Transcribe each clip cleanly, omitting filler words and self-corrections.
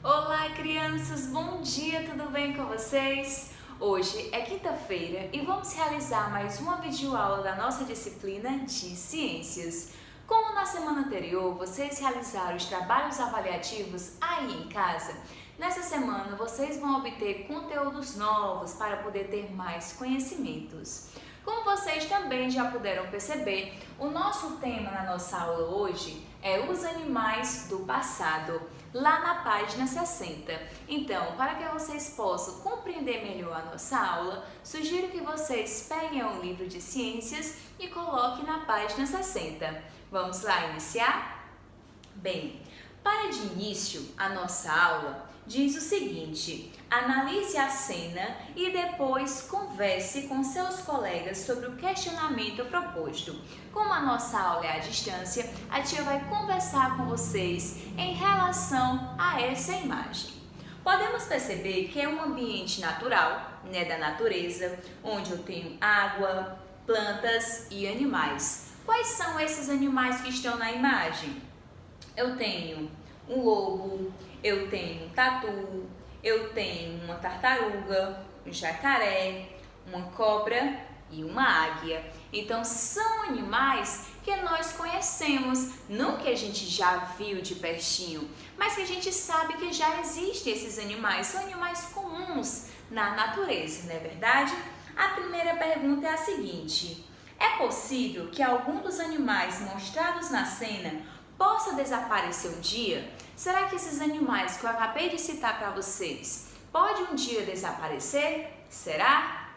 Olá, crianças! Bom dia, tudo bem com vocês? Hoje é quinta-feira e vamos realizar mais uma videoaula da nossa disciplina de Ciências. Como na semana anterior vocês realizaram os trabalhos avaliativos aí em casa, nessa semana vocês vão obter conteúdos novos para poder ter mais conhecimentos. Como vocês também já puderam perceber, o nosso tema na nossa aula hoje é os animais do passado, lá na página 60. Então, para que vocês possam compreender melhor a nossa aula, sugiro que vocês peguem um livro de ciências e coloquem na página 60. Vamos lá iniciar? Bem, para de início, a nossa aula diz o seguinte: analise a cena e depois converse com seus colegas sobre o questionamento proposto. Como a nossa aula é à distância, a tia vai conversar com vocês em relação a essa imagem. Podemos perceber que é um ambiente natural, da natureza, onde eu tenho água, plantas e animais. Quais são esses animais que estão na imagem? Eu tenho um lobo, eu tenho um tatu, eu tenho uma tartaruga, um jacaré, uma cobra e uma águia. Então são animais que nós conhecemos, não que a gente já viu de pertinho, mas que a gente sabe que já existem esses animais, são animais comuns na natureza, não é verdade? A primeira pergunta é a seguinte: é possível que algum dos animais mostrados na cena possa desaparecer um dia? Será que esses animais que eu acabei de citar para vocês podem um dia desaparecer? Será?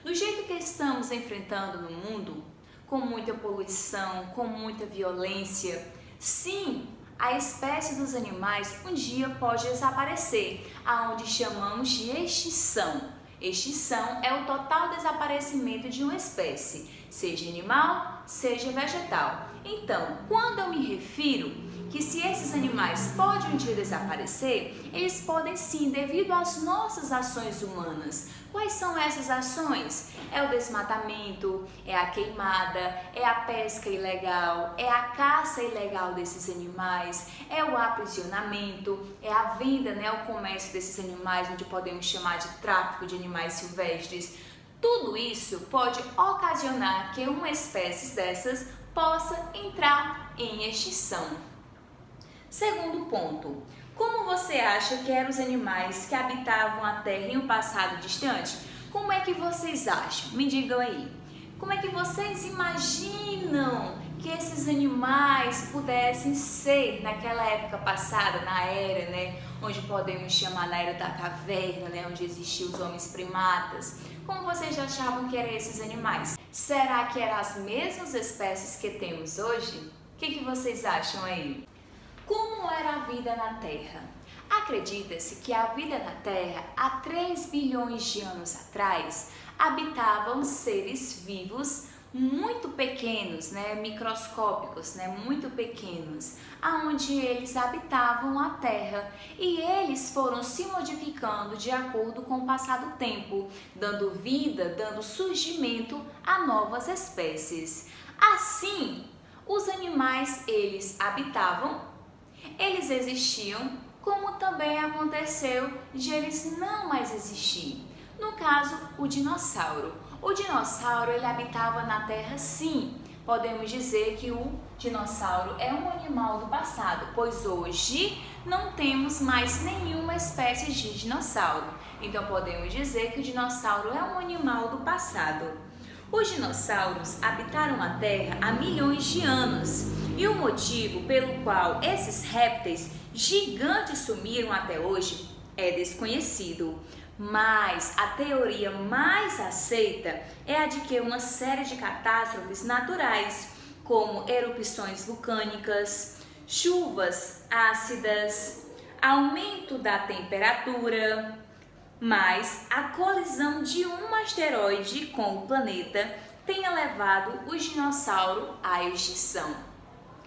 Do jeito que estamos enfrentando no mundo, com muita poluição, com muita violência, sim, a espécie dos animais um dia pode desaparecer, aonde chamamos de extinção. Extinção é o total desaparecimento de uma espécie, seja animal, seja vegetal. Então, quando eu me refiro que se esses animais podem um dia desaparecer, eles podem sim, devido às nossas ações humanas. Quais são essas ações? É o desmatamento, é a queimada, é a pesca ilegal, é a caça ilegal desses animais, é o aprisionamento, é a venda, o comércio desses animais, onde podemos chamar de tráfico de animais silvestres. Tudo isso pode ocasionar que uma espécie dessas possa entrar em extinção. Segundo ponto, como você acha que eram os animais que habitavam a Terra em um passado distante? Como é que vocês acham? Me digam aí. Como é que vocês imaginam que esses animais pudessem ser naquela época passada, na era, onde podemos chamar na era da caverna, onde existiam os homens primatas? Como vocês achavam que eram esses animais? Será que eram as mesmas espécies que temos hoje? O que vocês acham aí? Como era a vida na Terra? Acredita-se que a vida na Terra, há 3 bilhões de anos atrás, habitavam seres vivos muito pequenos, microscópicos, muito pequenos, aonde eles habitavam a Terra, e eles foram se modificando de acordo com o passar do tempo, dando vida, dando surgimento a novas espécies. Assim, os animais, eles habitavam, eles existiam, como também aconteceu de eles não mais existir. No caso, o dinossauro. O dinossauro, ele habitava na Terra, sim. Podemos dizer que o dinossauro é um animal do passado, pois hoje não temos mais nenhuma espécie de dinossauro. Então podemos dizer que o dinossauro é um animal do passado. Os dinossauros habitaram a Terra há milhões de anos, e o motivo pelo qual esses répteis gigantes sumiram até hoje é desconhecido. Mas a teoria mais aceita é a de que uma série de catástrofes naturais, como erupções vulcânicas, chuvas ácidas, aumento da temperatura, mas a colisão de um asteroide com o planeta tenha levado o dinossauro à extinção.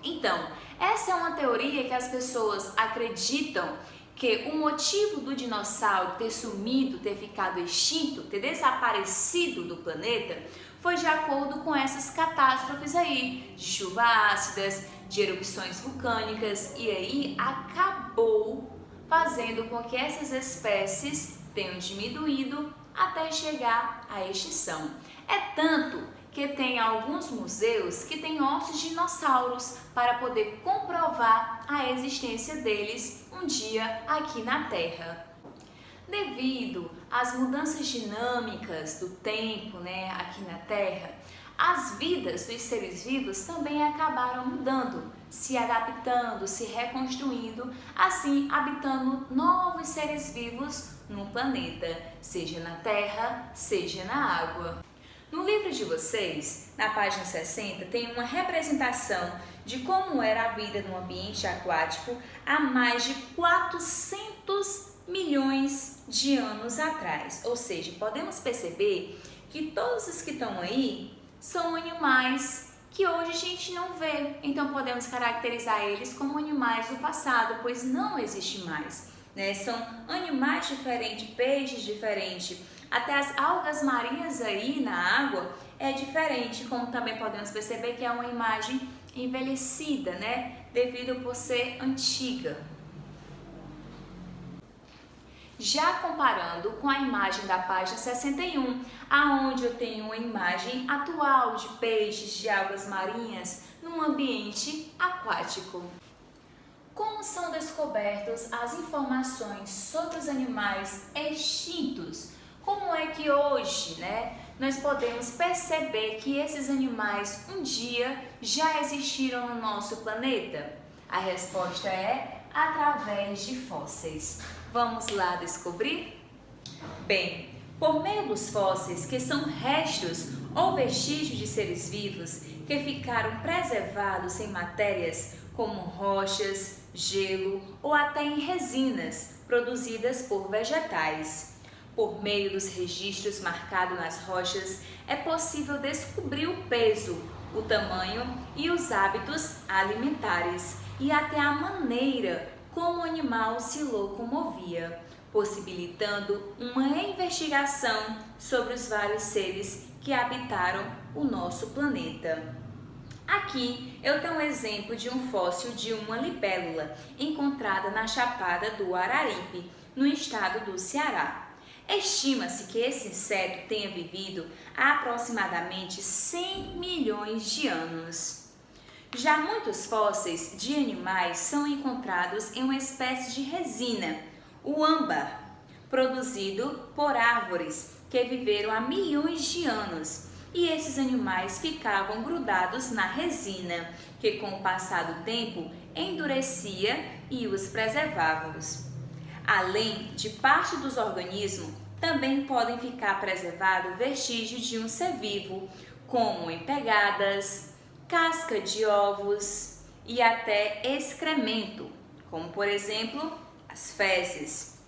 Então, essa é uma teoria que as pessoas acreditam que o motivo do dinossauro ter sumido, ter ficado extinto, ter desaparecido do planeta, foi de acordo com essas catástrofes aí, de chuvas ácidas, de erupções vulcânicas, e aí acabou fazendo com que essas espécies tenham diminuído até chegar à extinção. É tanto que tem alguns museus que têm ossos de dinossauros para poder comprovar a existência deles um dia aqui na Terra. Devido às mudanças dinâmicas do tempo, aqui na Terra, as vidas dos seres vivos também acabaram mudando, se adaptando, se reconstruindo, assim habitando novos seres vivos no planeta, seja na Terra, seja na água. No livro de vocês, na página 60, tem uma representação de como era a vida no ambiente aquático há mais de 400 milhões de anos atrás. Ou seja, podemos perceber que todos os que estão aí são animais que hoje a gente não vê. Então podemos caracterizar eles como animais do passado, pois não existe mais. São animais diferentes, peixes diferentes, até as algas marinhas aí na água é diferente, como também podemos perceber que é uma imagem envelhecida, devido por ser antiga. Já comparando com a imagem da página 61, aonde eu tenho uma imagem atual de peixes, de algas marinhas, num ambiente aquático. Como são descobertas as informações sobre os animais extintos? Como é que hoje, nós podemos perceber que esses animais um dia já existiram no nosso planeta? A resposta é através de fósseis. Vamos lá descobrir? Bem, por meio dos fósseis, que são restos ou vestígios de seres vivos que ficaram preservados em matérias como rochas, gelo ou até em resinas produzidas por vegetais. Por meio dos registros marcados nas rochas, é possível descobrir o peso, o tamanho e os hábitos alimentares e até a maneira como o animal se locomovia, possibilitando uma investigação sobre os vários seres que habitaram o nosso planeta. Aqui eu tenho um exemplo de um fóssil de uma libélula encontrada na Chapada do Araripe, no estado do Ceará. Estima-se que esse inseto tenha vivido há aproximadamente 100 milhões de anos. Já muitos fósseis de animais são encontrados em uma espécie de resina, o âmbar, produzido por árvores que viveram há milhões de anos. E esses animais ficavam grudados na resina, que com o passar do tempo endurecia e os preservava. Além de parte dos organismos, também podem ficar preservados vestígios de um ser vivo, como em pegadas, casca de ovos e até excremento, como por exemplo as fezes.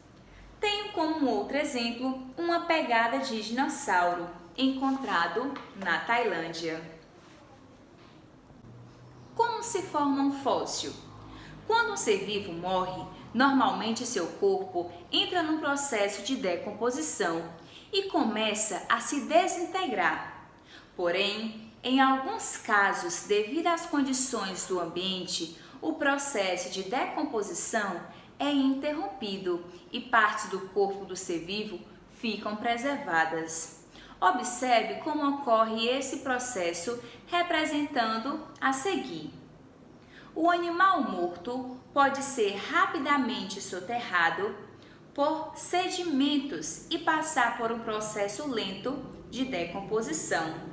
Tenho como outro exemplo uma pegada de dinossauro encontrado na Tailândia. Como se forma um fóssil? Quando um ser vivo morre, normalmente seu corpo entra num processo de decomposição e começa a se desintegrar. Porém, em alguns casos, devido às condições do ambiente, o processo de decomposição é interrompido e partes do corpo do ser vivo ficam preservadas. Observe como ocorre esse processo representando a seguir. O animal morto pode ser rapidamente soterrado por sedimentos e passar por um processo lento de decomposição.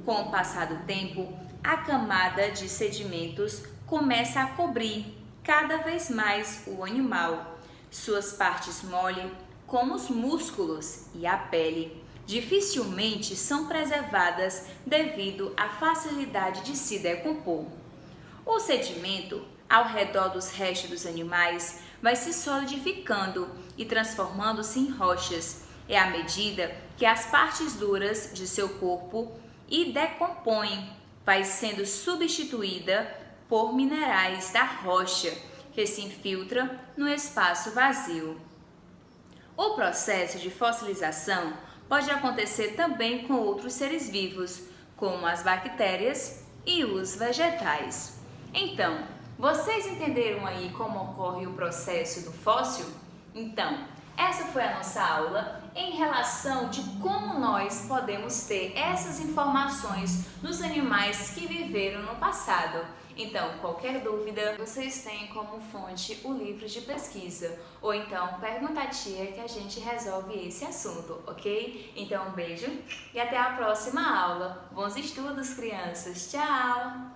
Com o passar do tempo, a camada de sedimentos começa a cobrir cada vez mais o animal. Suas partes mole, como os músculos e a pele, dificilmente são preservadas devido à facilidade de se decompor. O sedimento ao redor dos restos dos animais vai se solidificando e transformando-se em rochas. É à medida que as partes duras de seu corpo decompõem, vai sendo substituída por minerais da rocha, que se infiltra no espaço vazio. O processo de fossilização pode acontecer também com outros seres vivos, como as bactérias e os vegetais. Então, Vocês entenderam aí como ocorre o processo do fóssil? Então, essa foi a nossa aula em relação de como nós podemos ter essas informações nos animais que viveram no passado. Então, qualquer dúvida, vocês têm como fonte o livro de pesquisa, ou então pergunta à tia que a gente resolve esse assunto, ok? Então, um beijo e até a próxima aula. Bons estudos, crianças! Tchau!